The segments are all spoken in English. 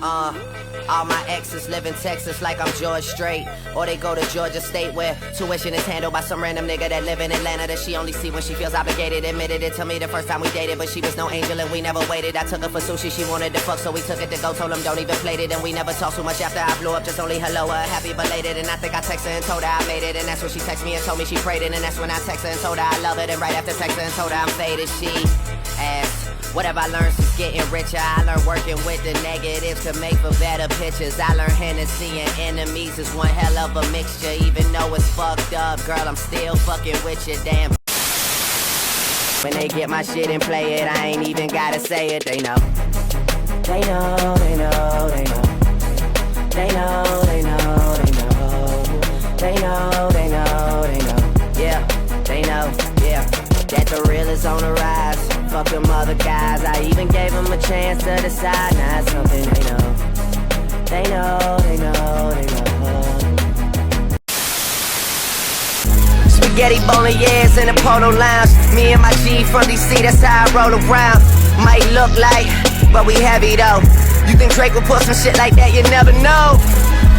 All my exes live in Texas like I'm George Strait, or they go to Georgia State where tuition is handled by some random nigga that live in Atlanta that she only see when she feels obligated. Admitted it to me the first time we dated, but she was no angel and we never waited. I took her for sushi, she wanted to fuck, so we took it to go. Told him don't even plate it, and we never talked too much after I blew up. Just only hello, happy belated. And I think I texted her and told her I made it, and that's when she texted me and told me she prayed it, and that's when I texted her and told her I love it. And right after texting her and told her I'm faded, she asked, whatever I learned since getting richer, I learned working with the negatives to make for better pictures. I learned Hennessy and enemies is one hell of a mixture. Even though it's fucked up, girl, I'm still fucking with you, damn. When they get my shit and play it, I ain't even gotta say it, they know. They know, they know, they know. They know, they know, they know. They know, they know, they know. Yeah, they know, yeah. That the real is on the rise. Fuck them other guys. I even gave them a chance to decide. Now it's something they know. They know, they know, they know. Spaghetti bolognese in the polo lounge. Me and my G from DC, that's how I roll around. Might look like, but we heavy though. You think Drake would put some shit like that? You never know.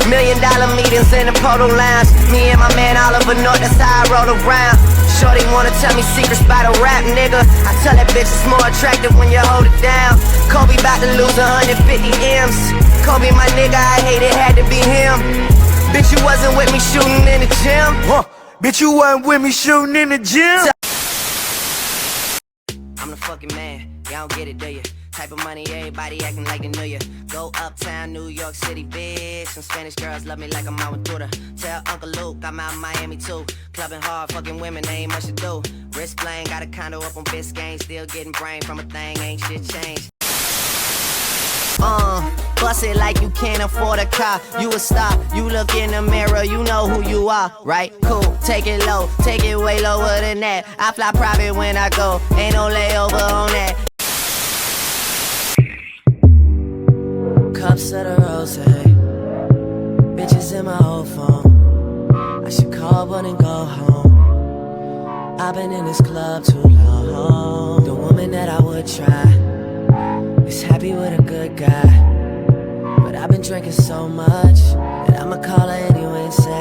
$1 million meetings in the polo lounge. Me and my man Oliver North, that's how I roll around. Shorty wanna tell me secrets about a rap nigga. I tell that bitch it's more attractive when you hold it down. Kobe about to lose 150 M's. Kobe my nigga, I hate it, had to be him. Bitch, you wasn't with me shooting in the gym. Bitch, you wasn't with me shooting in the gym. I'm the fucking man, y'all don't get it, do ya? Type of money, everybody acting like they knew ya. Go uptown, New York City, bitch. Some Spanish girls love me like I'm out with Duda. Tell Uncle Luke I'm out in Miami too. Clubbing hard, fucking women, they ain't much to do. Wrist playing, got a condo up on Biscayne. Still getting brain from a thing, ain't shit changed. Bust it like you can't afford a car. You a star, you look in the mirror, you know who you are, right? Cool, take it low, take it way lower than that. I fly private when I go, ain't no layover on that. Cups of the rose, bitches in my old phone. I should call one and go home. I've been in this club too long. The woman that I would try is happy with a good guy, but I've been drinking so much that I'ma call her anyway and say.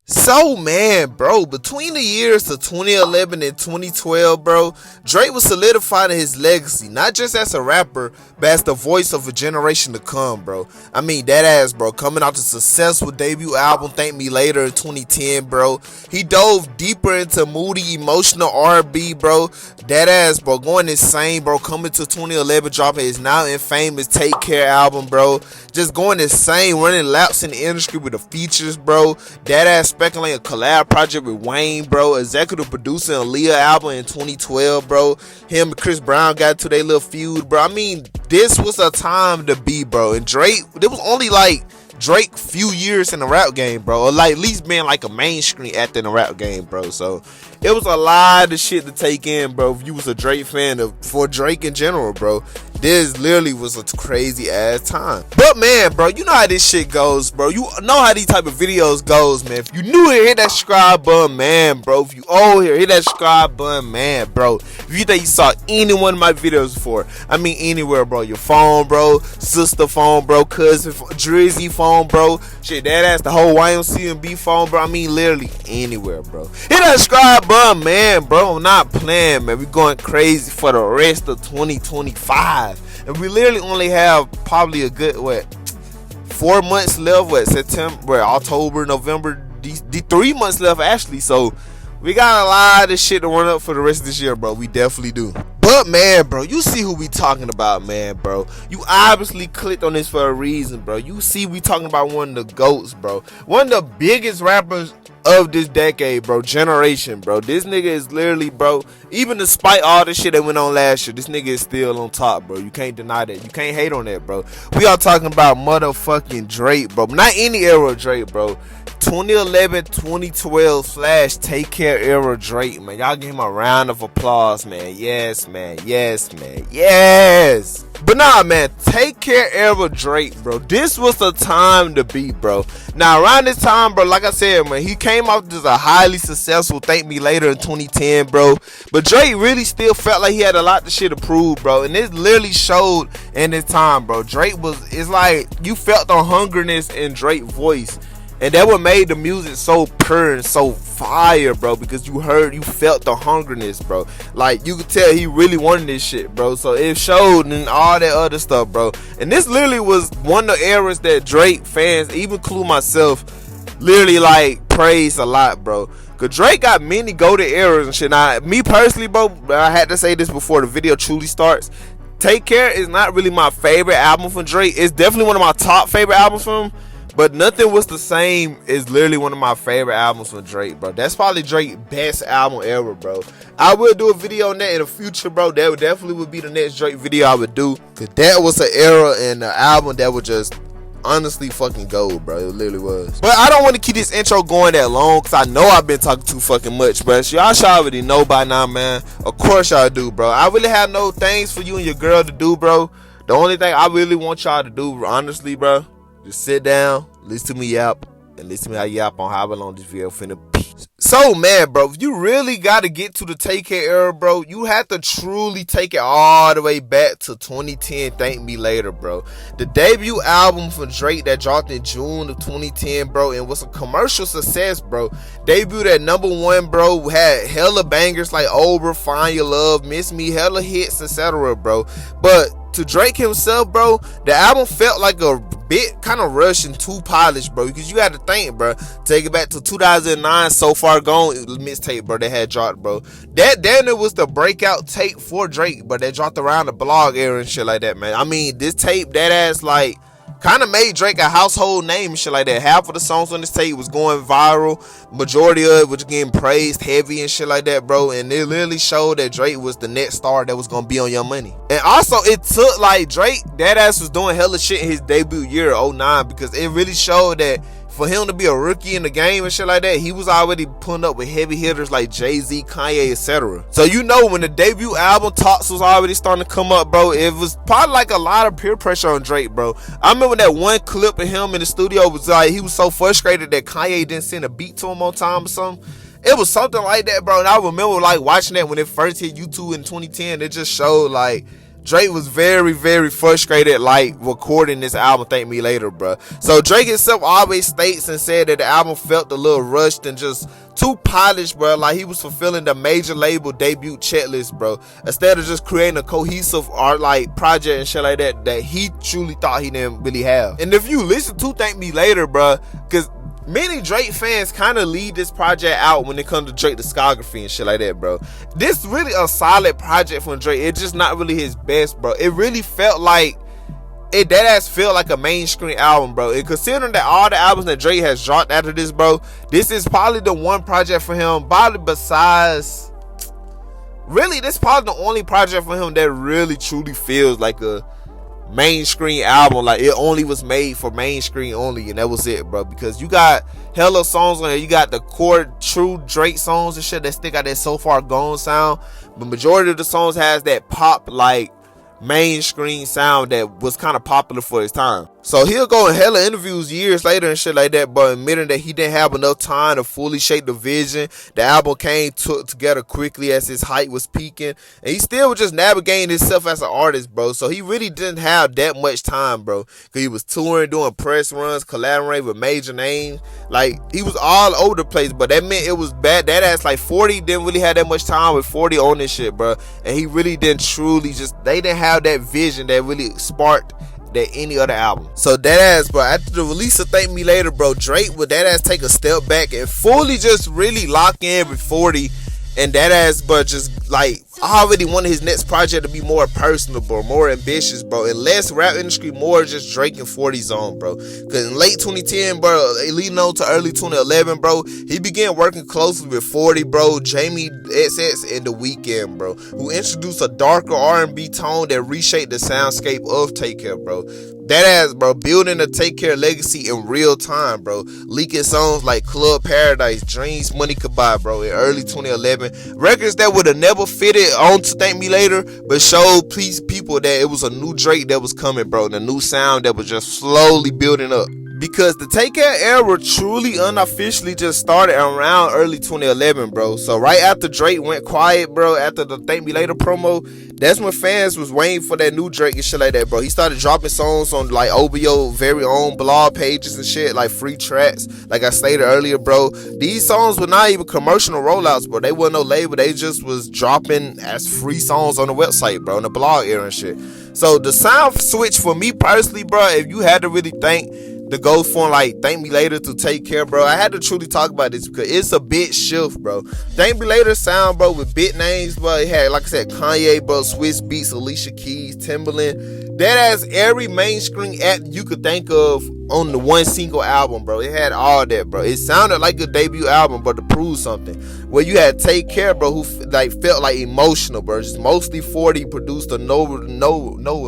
So man, bro, between the years of 2011 and 2012, bro, Drake was solidifying his legacy, not just as a rapper, but as the voice of a generation to come, bro. I mean, that ass, bro, coming out the successful debut album, Thank Me Later, in 2010, bro. He dove deeper into moody, emotional R&B, bro. That ass, bro, going insane, bro, coming to 2011, dropping his now infamous Take Care album, bro. Just going insane, running laps in the industry with the features, bro. That ass speculating a collab project with Wayne, bro. Executive producing a Aaliyah album in 2012, bro. Him and Chris Brown got to their little feud, bro. I mean, this was a time to be, bro. And Drake, it was only like Drake few years in the rap game, bro, or like at least being like a mainstream actor in the rap game, bro. So it was a lot of shit to take in, bro. If you was a Drake fan, for Drake in general, bro, this literally was a crazy ass time. But man, bro, you know how this shit goes, bro. You know how these type of videos goes, man. If you new here, hit that subscribe button, man, bro. If you old here, hit that subscribe button, man, bro. If you think you saw any one of my videos before, I mean anywhere, bro. Your phone, bro, sister phone, bro, cousin, Drizzy phone, bro, shit, that ass, the whole YMCMB phone, bro. I mean literally anywhere, bro. Hit that subscribe button, man, bro. I'm not playing, man. We going crazy for the rest of 2025. And we literally only have probably a good, 4 months left, September, October, November, these 3 months left actually. So we got a lot of shit to run up for the rest of this year, bro. We definitely do. But man, bro, you see who we talking about, man, bro. You obviously clicked on this for a reason, bro. You see we talking about one of the GOATs, bro. One of the biggest rappers of this decade, bro. Generation, bro. This nigga is literally, bro, even despite all the shit that went on last year, this nigga is still on top, bro. You can't deny that. You can't hate on that, bro. We are talking about motherfucking Drake, bro. Not any era of Drake, bro. 2011-2012 slash Take Care era Drake, man. Y'all give him a round of applause, man. Yes, man. Yes, man. Yes. But nah, man, Take Care era Drake, bro. This was the time to be, bro. Now, around this time, bro, like I said, man, he came out as a highly successful Thank Me Later in 2010, bro. But Drake really still felt like he had a lot of shit to prove, bro. And it literally showed in this time, bro. It's like you felt the hungerness in Drake's voice. And that what made the music so pure and so fire, bro, because you felt the hungerness, bro. Like, you could tell he really wanted this shit, bro. So it showed and all that other stuff, bro. And this literally was one of the eras that Drake fans, even include myself, literally, like, praised a lot, bro. Cause Drake got many golden eras and shit. Now, me personally, bro, I had to say this before the video truly starts. Take Care is not really my favorite album from Drake. It's definitely one of my top favorite albums from him. But nothing was the same is literally one of my favorite albums from Drake, bro. That's probably Drake's best album ever, bro. I will do a video on that in the future, bro. That would definitely be the next Drake video I would do. Cause that was an era and an album that would just honestly fucking gold, bro. It literally was. But I don't want to keep this intro going that long, cause I know I've been talking too fucking much, bro. So y'all should already know by now, man. Of course y'all do, bro. I really have no things for you and your girl to do, bro. The only thing I really want y'all to do, honestly, bro, just sit down, listen to me yap, and listen to me how yap on how long this video finna be. So, man, bro, if you really got to get to the Take Care era, bro, you have to truly take it all the way back to 2010 Thank Me Later, bro. The debut album from Drake that dropped in June of 2010, bro, and was a commercial success, bro. Debuted at #1, bro, had hella bangers like Over, Find Your Love, Miss Me, hella hits, etc., bro. But to Drake himself, bro, the album felt like a bit kind of rushed and too polished, bro, because you got to think, bro, take it back to 2009 So Far Gone mixtape, bro, that had dropped, bro. That then it was the breakout tape for Drake, but that dropped around the blog era and shit like that, man. I mean, this tape, that ass, like, kind of made Drake a household name and shit like that. Half of the songs on this tape was going viral. Majority of it was getting praised heavy and shit like that, bro. And it literally showed that Drake was the next star that was going to be on Your Money. And also, it took, like, Drake, that ass was doing hella shit in his debut year, 2009, because it really showed that for him to be a rookie in the game and shit like that, he was already putting up with heavy hitters like Jay-Z, Kanye, etc. So, you know, when the debut album talks was already starting to come up, bro, it was probably like a lot of peer pressure on Drake, bro. I remember that one clip of him in the studio was like, he was so frustrated that Kanye didn't send a beat to him on time or something. It was something like that, bro. And I remember, like, watching that when it first hit YouTube in 2010. It just showed, like, Drake was very, very frustrated, like, recording this album, Thank Me Later, bro. So Drake himself always states and said that the album felt a little rushed and just too polished, bro. Like, he was fulfilling the major label debut checklist, bro, instead of just creating a cohesive art, like, project and shit like that, that he truly thought he didn't really have. And if you listen to Thank Me Later, bro, because many Drake fans kind of leave this project out when it comes to Drake discography and shit like that, bro. This really a solid project from Drake. It's just not really his best, bro. It really felt like that ass felt like a mainstream album, bro. And considering that all the albums that Drake has dropped after this, bro, this is probably the one project for him, probably besides, really, this is probably the only project for him that really truly feels like a mainstream album. Like, it only was made for mainstream only, and that was it, bro. Because you got hella songs on there. You got the core true Drake songs and shit that still got that So Far Gone sound, but majority of the songs has that pop, like, mainstream sound that was kind of popular for his time. So he'll go in hella interviews years later and shit like that, but admitting that he didn't have enough time to fully shape the vision. The album came together quickly as his hype was peaking, and he still was just navigating himself as an artist, bro. So he really didn't have that much time, bro, because he was touring, doing press runs, collaborating with major names. Like, he was all over the place, but that meant it was bad. That ass, like, 40 didn't really have that much time with 40 on this shit, bro. And he really didn't truly they didn't have that vision that really sparked that any other album. So that ass, bro, after the release of Thank Me Later, bro, Drake would that ass take a step back and fully just really lock in with 40, and that ass, but just like I already wanted his next project to be more personal, bro, more ambitious, bro, and less rap industry, more just Drake and 40's on, bro. Cause in late 2010, bro, leading on to early 2011, bro, he began working closely with 40, bro, Jamie XX, and The Weeknd, bro, who introduced a darker R&B tone that reshaped the soundscape of Take Care, bro. That ass, bro, building a Take Care legacy in real time, bro. Leaking songs like Club Paradise, Dreams Money Could Buy, bro, in early 2011. Records that would have never fitted onto Thank Me Later, but showed people that it was a new Drake that was coming, bro. The new sound that was just slowly building up. Because the Take Care era truly unofficially just started around early 2011, bro. So right after Drake went quiet, bro, after the Thank Me Later promo, that's when fans was waiting for that new Drake and shit like that, bro. He started dropping songs on like OBO very own blog pages and shit, like free tracks. Like I stated earlier, bro, these songs were not even commercial rollouts, bro. They wasn't no label. They just was dropping as free songs on the website, bro, on the blog era and shit. So the sound switch for me personally, bro, if you had to really think to go from like Thank Me Later to Take Care, bro, I had to truly talk about this because it's a bit shift, bro. Thank Me Later sound, bro, with big names, bro. It had, like I said, Kanye, bro, Swiss Beats, Alicia Keys, Timbaland. That has every mainstream act you could think of on the one single album, bro. It had all that, bro. It sounded like a debut album, but to prove something. Where you had Take Care, bro, who like felt like emotional, bro. Just mostly 40 produced a Noah,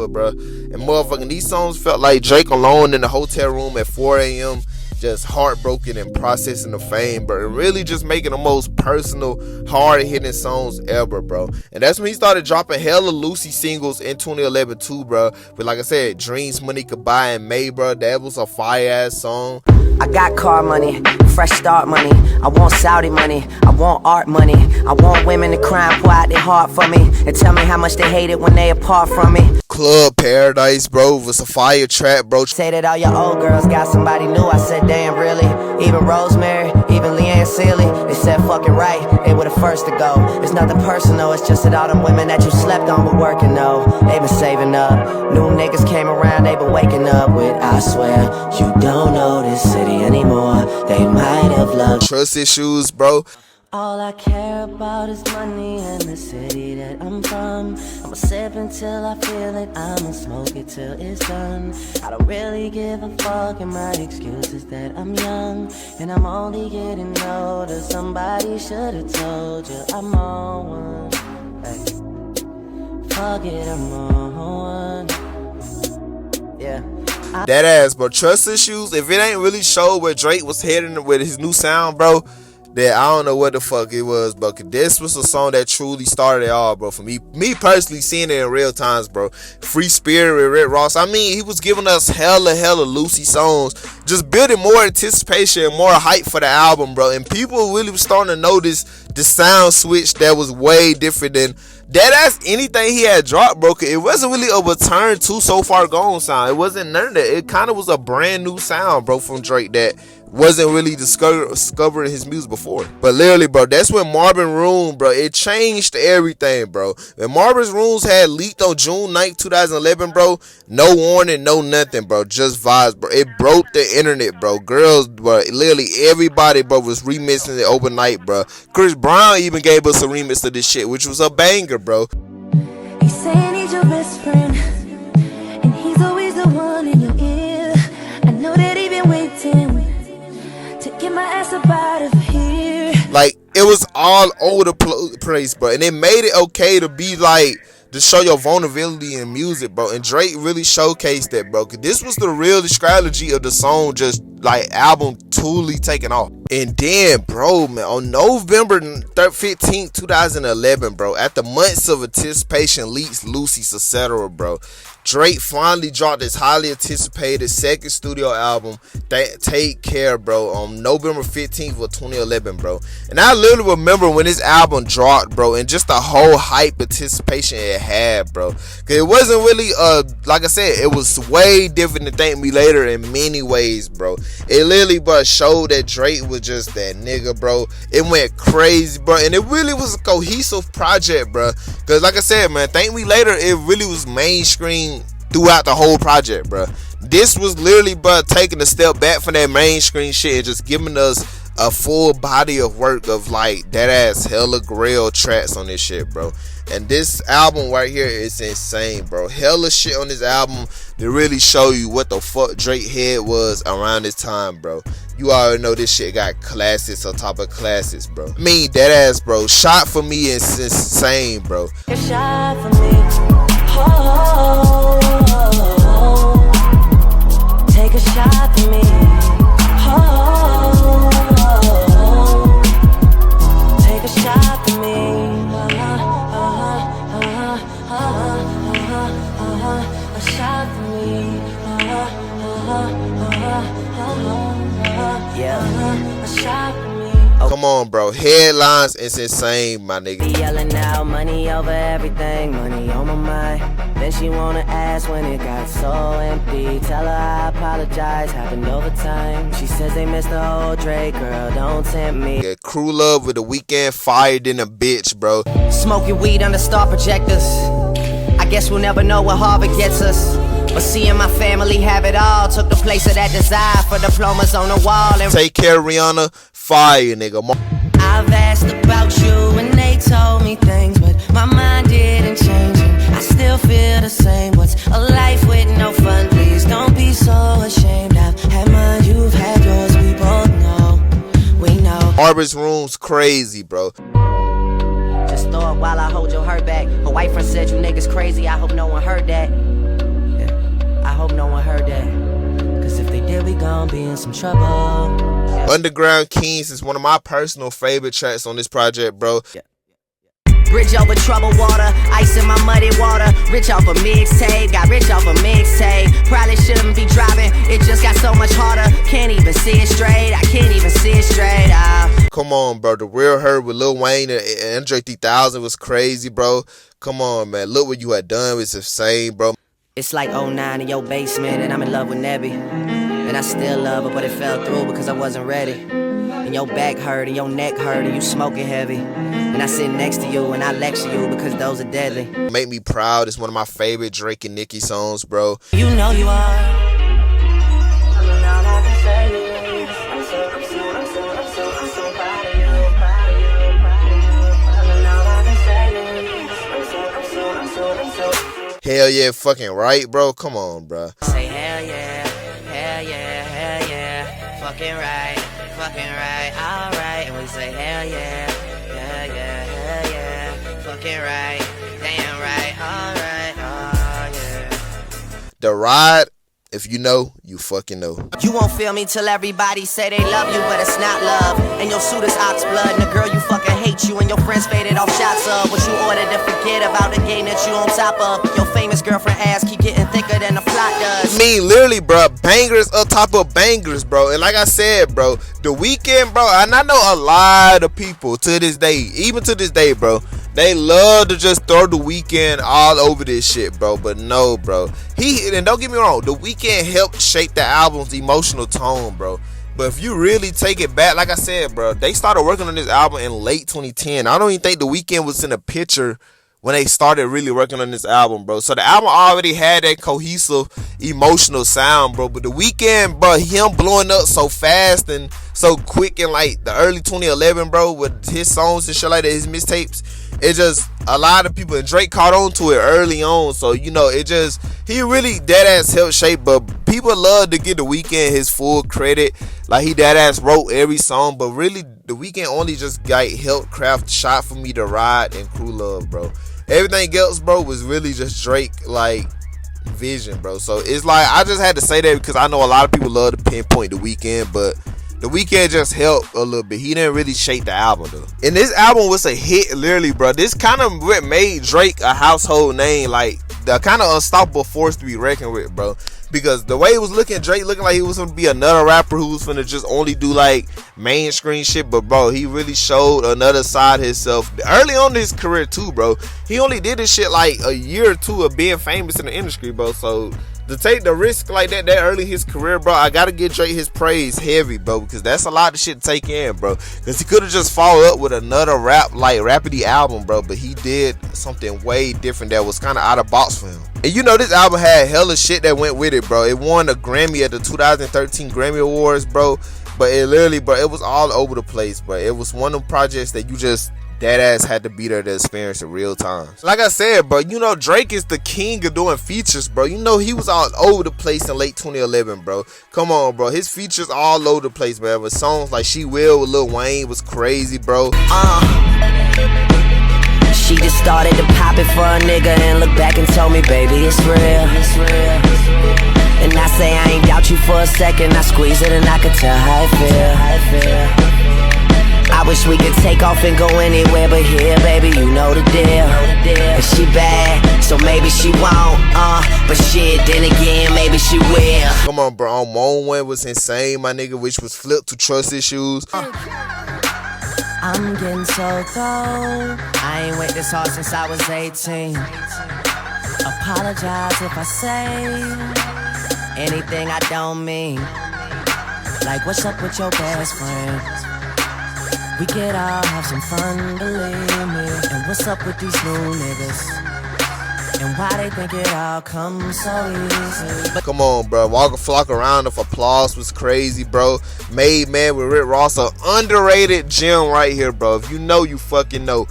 bro. And motherfucking these songs felt like Drake alone in the hotel room at 4 a.m. just heartbroken and processing the fame, bro, and really just making the most personal, hard-hitting songs ever, bro. And that's when he started dropping hella Lucy singles in 2011 too, bro. But like I said, Dreams Money Could Buy and May, bro, that was a fire-ass song. I got car money, fresh start money. I want Saudi money, I want art money. I want women to cry and pour out their heart for me and tell me how much they hate it when they apart from me. Club Paradise, bro, was a fire track, bro. Say that all your old girls got somebody new. I said, damn, really? Even Rosemary, even Leanne Sealy, they said fucking right, they were the first to go. It's nothing personal, it's just that all them women that you slept on were working, though. They been saving up, new niggas came around, they been waking up with, I swear, you don't know this city anymore. They might have loved Trust issues, bro. All I care about is money and the city that I'm from. I'ma sip until I feel it, I'ma smoke it till it's done. I don't really give a fuck, and my excuse is that I'm young and I'm only getting older. Somebody should've told you I'm on one. Hey. Fuck it, I'm on one. Yeah. That ass, bro. Trust issues. If it ain't really showed where Drake was heading with his new sound, bro, that I don't know what the fuck it was, bro. This was a song that truly started it all, bro. For me personally, seeing it in real times, bro. Free Spirit with Rick Ross. I mean, he was giving us hella Lucy songs, just building more anticipation and more hype for the album, bro. And people really was starting to notice the sound switch that was way different than that's anything he had dropped, bro. It wasn't really a return to So Far Gone sound. It wasn't none of that. It kind of was a brand new sound, bro, from Drake that wasn't really discovering his music before. But literally, bro, that's when Marvin Room, bro, it changed everything, bro. When Marvin's Rooms had leaked on June 9th, 2011, bro, no warning, no nothing, bro, just vibes, bro. It broke the internet, bro. Girls, bro, literally everybody, bro, was remixing it overnight, bro. Chris Brown even gave us a remix of this shit, which was a banger, bro. He's saying he's your best friend, and he's always the one in your ear. I know that he been waiting to get my ass up out of here. Like, it was all over the place, bro. And it made it okay to be like, to show your vulnerability in music, bro. And Drake really showcased that, bro. Cause this was the real strategy of the song, just like album truly taking off. And then, bro, man, on November 15th, 2011, bro, after months of anticipation, leaks, Lucy's, etc., bro, Drake finally dropped his highly anticipated second studio album, Take Care, bro, on November 15th of 2011, bro. And I literally remember when this album dropped, bro, and just the whole hype anticipation it had, bro. Cause it wasn't really, like I said, it was way different than Thank Me Later in many ways, bro. It literally, bro, showed that Drake was just that nigga, bro. It went crazy, bro, and it really was a cohesive project, bro. Cause like I said, man, Thank Me Later, it really was mainstream throughout the whole project, bro. This was literally, bro, taking a step back from that mainstream shit and just giving us a full body of work of like that ass hella grail tracks on this shit, bro. And this album right here is insane, bro. Hella shit on this album to really show you what the fuck Drake head was around this time, bro. You already know this shit got classics on top of classics, bro. I mean, dead ass, bro. Shot for me is insane, bro. A shot for me. Oh, take a shot for me. Oh, take a shot for me. A shot for me. Yeah, a shot for me. Come on, bro. Headlines is insane, my nigga. Yelling out, money over everything, money on my mind. Then she wanna ask when it got so empty. Tell her I apologize, happened over time. She says they missed the whole Drake, girl, don't tempt me. Yeah, Crew Love with the Weeknd fired in a bitch, bro. Smoking weed under star projectors. I guess we'll never know what Harvard gets us. But seeing my family have it all took the place of that desire for diplomas on the wall. And Take Care, Rihanna, fire, nigga. I've asked about you and they told me things, but my mind didn't change and I still feel the same. What's a life with no fun? Please don't be so ashamed. I've had mine, you've had yours, we both know. We know. Arbor's Room's crazy, bro. Just thought while I hold your hurt back. Her white friend said you niggas crazy. I hope no one heard that. Yeah, I hope no one heard that. Cause if they did, we gon' be in some trouble. Yeah. Underground Kings is one of my personal favorite tracks on this project, bro. Yeah. Bridge over troubled water, ice in my muddy water. Rich off a mixtape, got rich off a mixtape. Probably shouldn't be driving, it just got so much harder. Can't even see it straight, I can't even see it straight. Come on, bro. The Real Her with Lil Wayne and Andre 3000 was crazy, bro. Come on, man. Look what you had done. It's insane, bro. It's like 09 in your basement and I'm in love with Nebby. And I still love her, but it fell through because I wasn't ready. And your back hurt and your neck hurt and you smoking heavy. And I sit next to you and I lecture you because those are deadly. Make Me Proud is one of my favorite Drake and Nicki songs, bro. You know you are. Hell yeah, fucking right, bro. Come on, bro. Say hell yeah, hell yeah, hell yeah. Fucking right, alright. And we say hell yeah, hell yeah, hell yeah. Fucking right, damn right, alright, oh yeah. The Ride, if you know, you fucking know. You won't feel me till everybody say they love you, but it's not love. And your suit is ox blood, and the girl you fucking hate you, and your friends faded off shots of what you ordered to forget about the game that you on top of. Your famous girlfriend ass keep getting thicker than the flock does. I mean, literally, bro, bangers up top of bangers, bro. And like I said, bro, The Weeknd, bro, and I know a lot of people to this day, even to this day, bro, they love to just throw The Weeknd all over this shit, bro. But no, bro. And don't get me wrong, The Weeknd helped shape the album's emotional tone, bro. But if you really take it back, like I said, bro, they started working on this album in late 2010. I don't even think The Weeknd was in a picture when they started really working on this album, bro. So the album already had that cohesive, emotional sound, bro. But The Weeknd, bro, him blowing up so fast and so quick in like the early 2011, bro, with his songs and shit like that, his mixtapes, it just, a lot of people, and Drake caught on to it early on. So, you know, it just, he really dead ass helped shape, but people love to give The Weeknd his full credit. Like, he dead ass wrote every song, but really, The Weeknd only just got helped craft Shot For Me, The Ride, and Crew Love, bro. Everything else, bro, was really just Drake, like, vision, bro. So it's like, I just had to say that because I know a lot of people love to pinpoint The Weeknd, but The Weeknd just helped a little bit. He didn't really shape the album, though. And this album was a hit, literally, bro. This kind of what made Drake a household name, like the kind of unstoppable force to be reckoned with, bro. Because the way it was looking, Drake looking like he was gonna be another rapper who was gonna just only do like mainstream shit. But bro, he really showed another side of himself early on in his career too, bro. He only did this shit like a year or two of being famous in the industry, bro. So to take the risk like that early in his career, bro, I gotta give Drake his praise heavy, bro, because that's a lot of shit to take in, bro. Because he could have just followed up with another rapidy album, bro, but he did something way different that was kind of out of box for him. And you know, this album had hella shit that went with it, bro. It won a Grammy at the 2013 Grammy Awards, bro. But it literally, bro, it was all over the place, bro. It was one of them projects that you just that ass had to be there to experience it real time. Like I said, bro, you know Drake is the king of doing features, bro. You know he was all over the place in late 2011, bro. Come on, bro. His features all over the place, man. With songs like She Will with Lil Wayne was crazy, bro. She just started to pop it for a nigga and look back and told me, baby, it's real, it's real. And I say I ain't doubt you for a second. I squeeze it and I could tell how it feel. I wish we could take off and go anywhere but here, baby, you know the deal. And she bad, so maybe she won't, but shit, then again, maybe she will. Come on, bro. One was insane, my nigga, which was Flip to Trust Issues. I'm getting so cold. I ain't went this hard since I was 18. Apologize if I say anything I don't mean. Like, what's up with your best friend? We could all have some fun, believe me. And what's up with these new niggas? And why they think it all comes so easy? Come on, bro. Walk a flock around of applause was crazy, bro. Made Man with Rick Ross, an underrated gem right here, bro. If you know, you fucking know.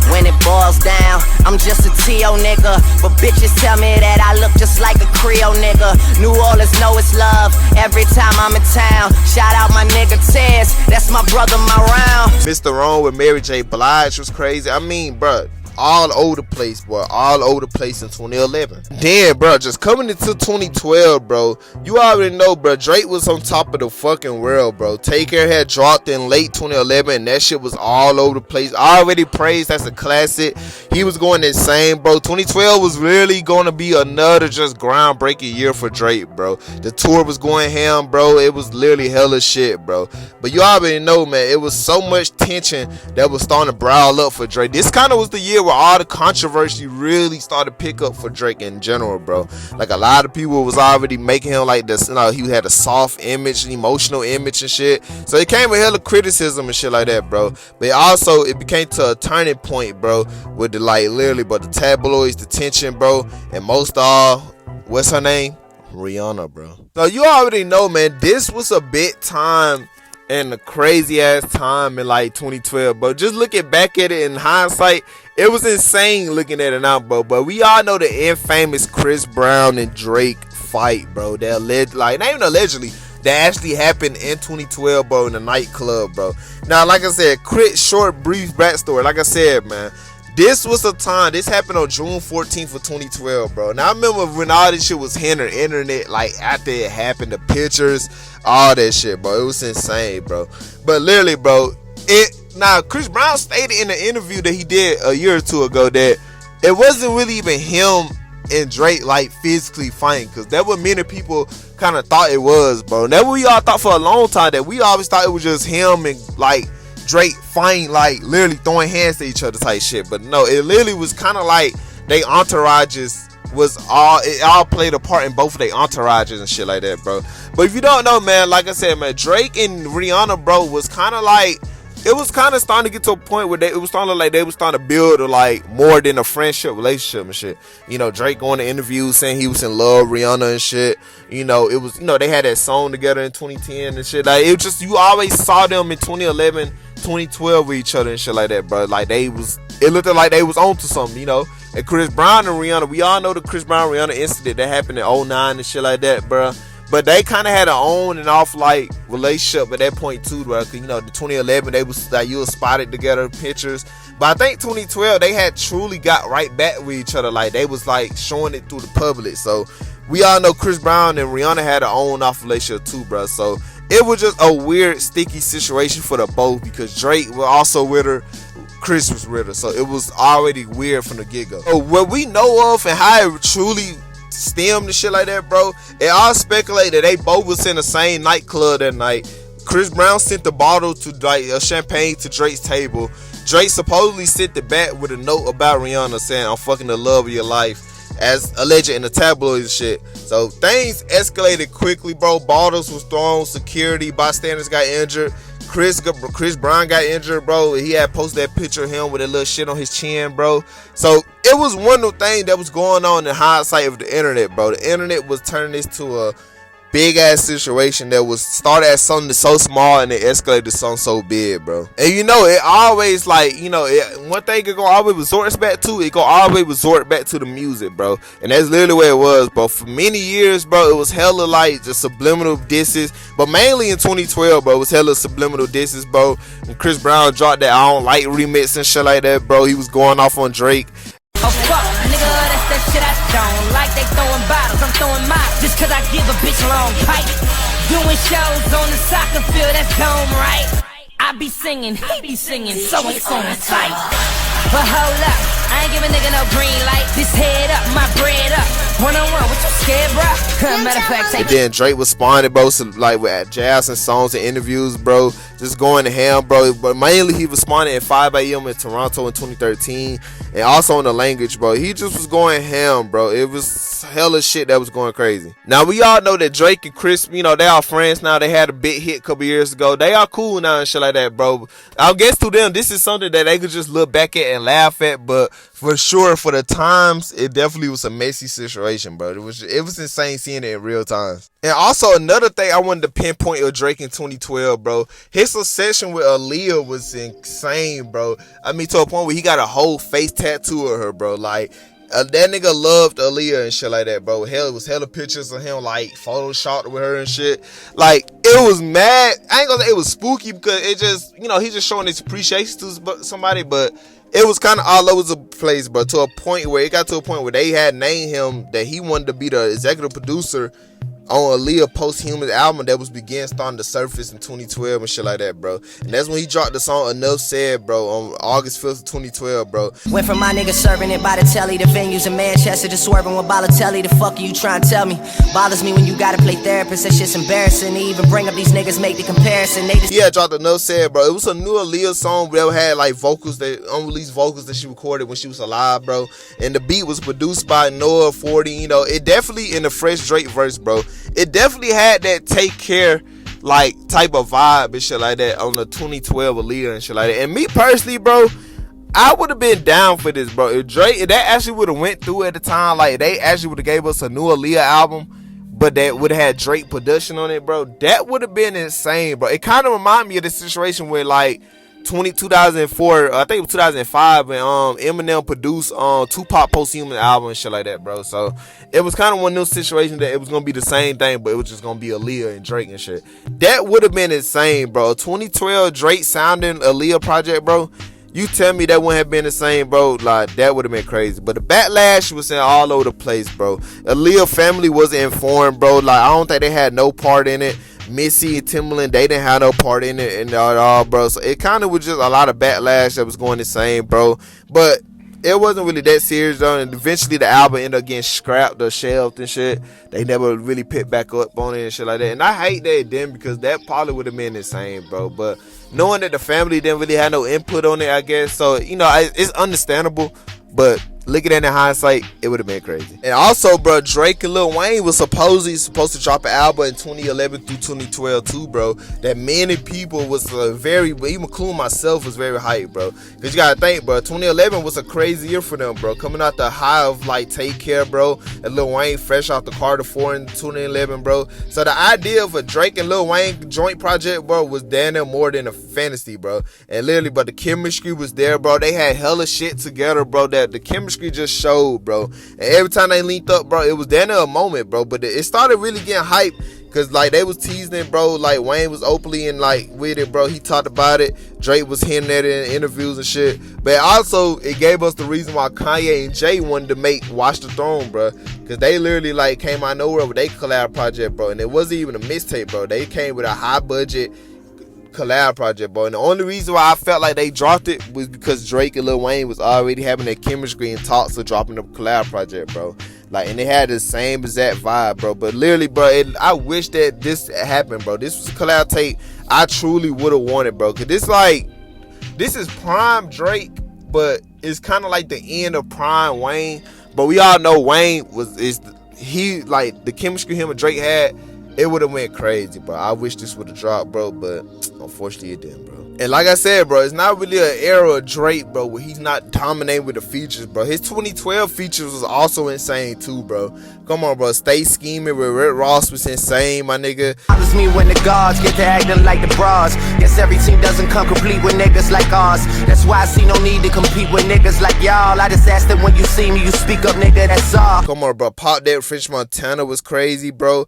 When it boils down, I'm just a T.O. nigga. But bitches tell me that I look just like a Creole nigga. New Orleans know it's love every time I'm in town. Shout out my nigga Tez, that's my brother, my round. Mr. Wrong with Mary J. Blige was crazy. I mean, bro, all over the place, boy. All over the place in 2011. Then, bro, just coming into 2012, bro, you already know, bro, Drake was on top of the fucking world, bro. Take Care had dropped in late 2011, and that shit was all over the place. Already praised as a classic. He was going insane, bro. 2012 was really going to be another just groundbreaking year for Drake, bro. The tour was going ham, bro. It was literally hella shit, bro. But you already know, man, it was so much tension that was starting to brawl up for Drake. This kind of was the year where all the controversy really started to pick up for Drake in general, bro. Like, a lot of people was already making him like this, you know, he had a soft image, an emotional image and shit. So it came with hella criticism and shit like that, bro. But also, it became to a turning point, bro, with the, like, literally, but the tabloids, the tension, bro, and most all, what's her name? Rihanna, bro. So you already know, man, this was a big time and a crazy ass time in like 2012, bro. Just looking back at it in hindsight, it was insane looking at it now, bro. But we all know the infamous Chris Brown and Drake fight, bro. That like, not even allegedly, that actually happened in 2012, bro, in the nightclub, bro. Now, like I said, short, brief backstory. Like I said, man, this was a time, this happened on June 14th of 2012, bro. Now, I remember when all this shit was hitting the internet, like, after it happened, the pictures, all that shit, bro. It was insane, bro. But literally, bro, now, Chris Brown stated in the interview that he did a year or two ago that it wasn't really even him and Drake, like, physically fighting, because that what many people kind of thought it was, bro. And that what we all thought for a long time, that we always thought it was just him and, like, Drake fighting, like, literally throwing hands to each other type shit. But no, it literally was kind of like they entourages it all played a part in both of their entourages and shit like that, bro. But if you don't know, man, like I said, man, Drake and Rihanna, bro, was kind of like, it was kind of starting to get to a point where it was starting to like they was starting to build a, like, more than a friendship relationship and shit. You know, Drake going to interviews saying he was in love with Rihanna and shit. You know, it was, you know, they had that song together in 2010 and shit. Like, it was just, you always saw them in 2011, 2012 with each other and shit like that, bro. Like, it looked like they was onto something, you know. And Chris Brown and Rihanna, we all know the Chris Brown Rihanna incident that happened in 2009 and shit like that, bro. But they kind of had an on and off, like, relationship at that point too, bro. Cause, you know, the 2011 they was like, you was spotted together pictures. But I think 2012 they had truly got right back with each other. Like, they was like showing it through the public. So we all know Chris Brown and Rihanna had an on and off relationship too, bro. So it was just a weird, sticky situation for the both, because Drake was also with her, Chris was with her. So it was already weird from the get-go. So what we know of and how it truly stemmed and shit like that, bro, it all speculate that they both was in the same nightclub that night. Chris Brown sent the bottle to, like, a champagne to Drake's table. Drake supposedly sent it back with a note about Rihanna saying, "I'm fucking the love of your life," as alleged in the tabloids and shit. So things escalated quickly, bro. Bottles was thrown, security, bystanders got injured. Chris Brown got injured, bro. He had posted that picture of him with a little shit on his chin, bro. So it was one of the things that was going on in hindsight of the internet, bro. The internet was turning this to big ass situation that was started as something so small and it escalated to something so big, bro. And you know, it always like, you know, one thing it go always resort back to, it go always resort back to the music, bro. And that's literally where it was, bro. For many years, bro, it was hella like just subliminal disses, but mainly in 2012, bro, it was hella subliminal disses, bro. When Chris Brown dropped that I Don't Like remix and shit like that, bro, he was going off on Drake. Oh fuck, nigga, that's that shit I don't like. They throwing bottles, I'm throwing mine. Just cause I give a bitch a long pipe. Doing shows on the soccer field, that's dome, right? I be singing, he be singing, so it's on sight. But hold up, I ain't give a nigga no green light. This head up, my bread up. One-on-one, what you scared, bro? Matter of fact, take. And then Drake responded, bro, so like with jazz and songs and interviews, bro, just going to ham, bro. But mainly he responded at 5 a.m. in Toronto in 2013, and also in the language, bro. He just was going ham, bro. It was hella shit that was going crazy. Now we all know that Drake and Chris, you know, they are friends now. They had a big hit a couple years ago. They are cool now and shit like that, bro. I guess to them, this is something that they could just look back at and laugh at, but for sure, for the times, it definitely was a messy situation, bro. It was insane seeing it in real time. And also another thing I wanted to pinpoint of Drake in 2012, bro. His obsession with Aaliyah was insane, bro. I mean, to a point where he got a whole face tattoo of her, bro. Like, that nigga loved Aaliyah and shit like that, bro. Hell, it was hella pictures of him, like, photoshopped with her and shit. Like, it was mad. I ain't gonna say it was spooky because it just, you know, he's just showing his appreciation to somebody, but it was kind of all over the place, but to a point where it got to a point where they had named him that he wanted to be the executive producer on Aaliyah Posthumous album that was starting to surface in 2012 and shit like that, bro. And that's when he dropped the song Enough Said, bro, on August 5th of 2012, bro. Went from my niggas serving it by the telly to venues in Manchester to swerving with Balotelli. The fuck are you trying to tell me? Bothers me when you gotta play therapist. That shit's embarrassing to even bring up these niggas, make the comparison. They just dropped Enough Said, bro. It was a new Aaliyah song that had like vocals, that unreleased vocals that she recorded when she was alive, bro. And the beat was produced by Noah 40. You know, it definitely in the fresh Drake verse, bro. It definitely had that Take Care like type of vibe and shit like that on the 2012 Aaliyah and shit like that. And me personally, bro, I would have been down for this, bro. If that actually would have went through at the time, like they actually would have gave us a new Aaliyah album, but that would have had Drake production on it, bro, that would have been insane, bro. It kind of reminded me of the situation where like 2004, I think it was 2005, when Eminem produced Tupac Posthumous album and shit like that, bro. So it was kind of one of those situations that it was gonna be the same thing, but it was just gonna be Aaliyah and Drake and shit. That would have been insane, bro. 2012 Drake sounding Aaliyah project, bro. You tell me that wouldn't have been the same, bro. Like, that would have been crazy. But the backlash was all over the place, bro. Aaliyah family wasn't informed, bro. Like, I don't think they had no part in it. Missy and Timbaland, they didn't have no part in it and all, bro. So it kind of was just a lot of backlash that was going the same, bro. But it wasn't really that serious, though. And eventually the album ended up getting scrapped or shelved and shit. They never really picked back up on it and shit like that. And I hate that it didn't, because that probably would have been insane, bro. But knowing that the family didn't really have no input on it, I guess. So, you know, it's understandable. But looking at it in hindsight, it would have been crazy. And also, bro, Drake and Lil Wayne was supposed to drop an album in 2011 through 2012 too, bro. That many people was very, even including myself, was very hyped, bro. Because you gotta think, bro, 2011 was a crazy year for them, bro. Coming out the high of like Take Care, bro, and Lil Wayne fresh off the Carter 4 in 2011, bro. So the idea of a Drake and Lil Wayne joint project, bro, was damn near more than a fantasy, bro. And literally, but the chemistry was there, bro. They had hella shit together, bro. That the chemistry just showed, bro. And every time they linked up, bro, it was damn near a moment, bro. But it started really getting hype, because like they was teasing it, bro. Like Wayne was openly and like with it, bro. He talked about it. Drake was hinting at it in interviews and shit. But also it gave us the reason why Kanye and Jay wanted to make Watch the Throne, bro. Because they literally like came out of nowhere with their collab project, bro. And it wasn't even a mixtape, bro. They came with a high budget collab project, bro. And the only reason why I felt like they dropped it was because Drake and Lil Wayne was already having their chemistry and talks of dropping a collab project, bro. Like, and they had the same exact vibe, bro. But literally, bro, I wish that this happened, bro. This was a collab tape I truly would have wanted, bro. Because this is prime Drake, but it's kind of like the end of prime Wayne. But we all know Wayne like the chemistry him and Drake had, it would have went crazy, bro. I wish this would have dropped, bro, but unfortunately it didn't, bro. And like I said, bro, it's not really an era of Drake, bro, where he's not dominating with the features, bro. His 2012 features was also insane too, bro. Come on, bro. Stay Scheming with Rick Ross was insane, my nigga. Bothers me when the guards get to acting like the bras. Guess every team doesn't come complete with niggas like ours. That's why I see no need to compete with niggas like y'all. I just ask that when you see me, you speak up, nigga, that's all. Come on, bro. Pop that French Montana was crazy, bro.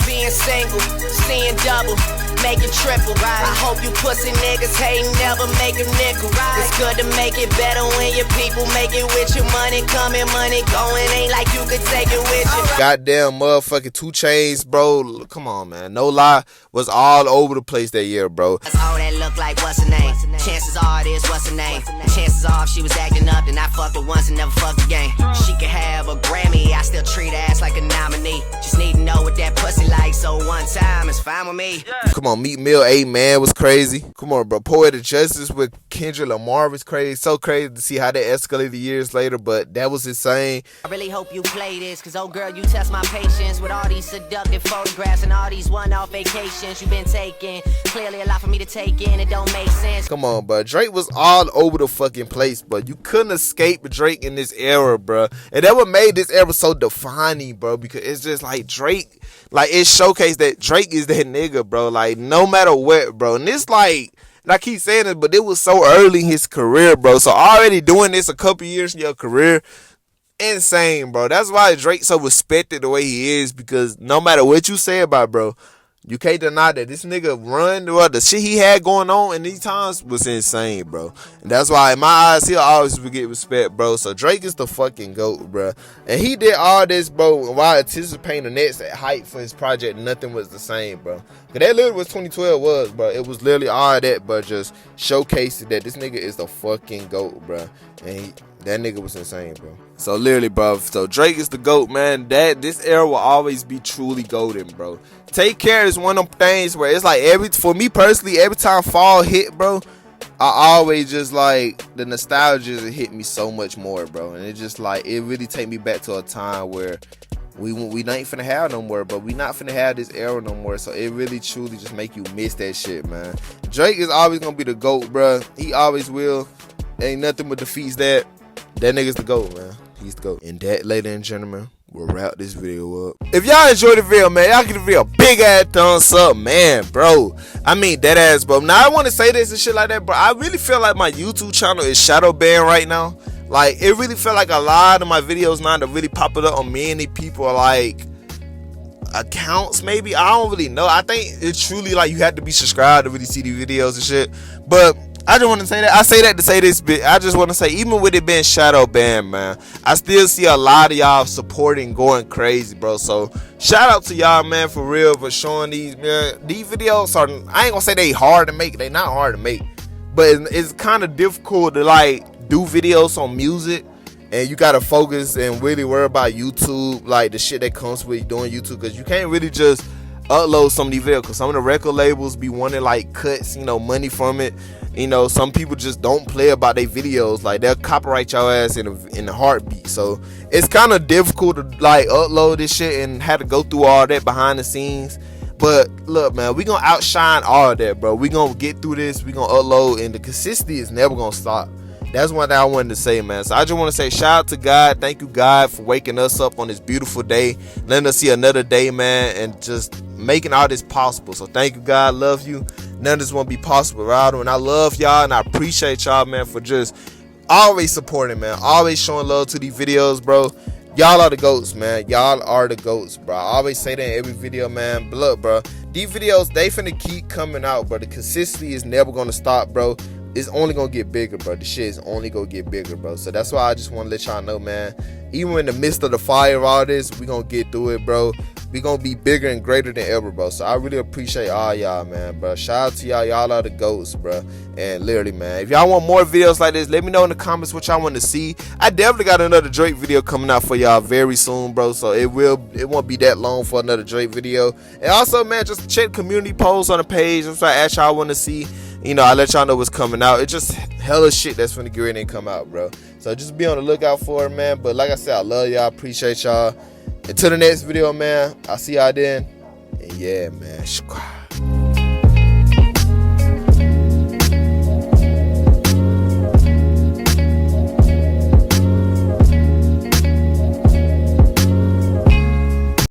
Being single, seeing double, making triple. I hope you pussy niggas hate never make a nickel. It's good to make it better when your people make it with your money coming, money going. Ain't like you could take it with you. Goddamn motherfucking 2 Chainz, bro. Come on, man. No Lie was all over the place that year, bro. That's all that look like what's her name. Chances are it is what's her name. Chances are if she was acting up, then I fucked her once and never fucked again. She could have a Grammy, I still treat her ass like a nominee. Just need to know what that pussy like, so one time is fine with me. Come on, Meek Mill, A-Man was crazy. Come on, bro. Poetic Justice with Kendrick Lamar was crazy. So crazy to see how that escalated years later, but that was insane. I really hope you play this, cause oh girl, you test my patience with all these seductive photographs and all these one-off vacations you've been taking. Clearly a lot for me to take in, it don't make sense. Come on, bro. Drake was all over the fucking place, bro. You couldn't escape Drake in this era, bro. And that what made this era so defining, bro, because it's just like Drake, like it showcased that Drake is that nigga, bro. Like no matter what, bro. And it's like, and I keep saying it, but it was so early in his career, bro. So already doing this a couple years in your career, insane, bro. That's why Drake so respected the way he is, because no matter what you say about, bro, you can't deny that this nigga run, well, the shit he had going on in these times was insane, bro. And that's why in my eyes, he'll always get respect, bro. So Drake is the fucking GOAT, bro. And he did all this, bro, while anticipating the next hype for his project. Nothing was the same, bro. Cause that literally was 2012 was, bro. It was literally all that, but just showcasing that this nigga is the fucking GOAT, bro. And that nigga was insane, bro. So literally, bro. So Drake is the GOAT, man. This era will always be truly golden, bro. Take Care is one of them things where it's like for me personally, every time fall hit, bro, I always just like the nostalgia hit me so much more, bro. And it just like it really take me back to a time where we not finna have no more, but we not finna have this era no more. So it really truly just make you miss that shit, man. Drake is always gonna be the GOAT, bro. He always will. Ain't nothing but defeats that. That nigga's the GOAT, man. He's the GOAT. And that, ladies and gentlemen, we'll wrap this video up. If y'all enjoyed the video, man, y'all give the video a big ass thumbs up, man, bro. I mean, that ass, bro. Now, I want to say this and shit like that, bro. I really feel like my YouTube channel is shadow banned right now. Like, it really felt like a lot of my videos now that really popping up on many people are like accounts, maybe. I don't really know. I think it's truly like you have to be subscribed to really see these videos and shit. But I just want to say that. I say that to say this bit. I just want to say, even with it being shadow banned, man, I still see a lot of y'all supporting, going crazy, bro. So shout out to y'all, man, for real, for showing these, man. These videos are, I ain't gonna say they hard to make. They not hard to make, but it's kind of difficult to like do videos on music, and you gotta focus and really worry about YouTube, like the shit that comes with doing YouTube, because you can't really just upload some of these videos, because some of the record labels be wanting like cuts, you know, money from it. You know, some people just don't play about their videos. Like, they'll copyright your ass in a heartbeat. So it's kind of difficult to like upload this shit and have to go through all that behind the scenes. But look, man, we gonna outshine all of that, bro. We gonna get through this. We gonna upload, and the consistency is never gonna stop. That's one thing I wanted to say, man. So I just want to say shout out to God. Thank you, God, for waking us up on this beautiful day, letting us see another day, man, and just making all this possible. So thank you, God. Love you. None of this won't be possible without him. And I love y'all, and I appreciate y'all, man, for just always supporting, man. Always showing love to these videos, bro. Y'all are the GOATs, man. Y'all are the GOATs, bro. I always say that in every video, man. But look, bro, these videos, they finna keep coming out, bro. The consistency is never gonna stop, bro. It's only gonna get bigger, bro. The shit is only gonna get bigger, bro. So that's why I just want to let y'all know, man. Even in the midst of the fire of all this, we gonna get through it, bro. We gonna be bigger and greater than ever, bro. So I really appreciate all y'all, man, bro. Shout out to y'all. Y'all are the GOATs, bro. And literally, man, if y'all want more videos like this, let me know in the comments what y'all want to see. I definitely got another Drake video coming out for y'all very soon, bro. So it won't be that long for another Drake video. And also, man, just check community polls on the page. I'm trying to ask y'all want to see. You know, I let y'all know what's coming out. It's just hella shit that's finna get ready and come out, bro. So just be on the lookout for it, man. But like I said, I love y'all. Appreciate y'all. Until the next video, man. I'll see y'all then. And yeah, man.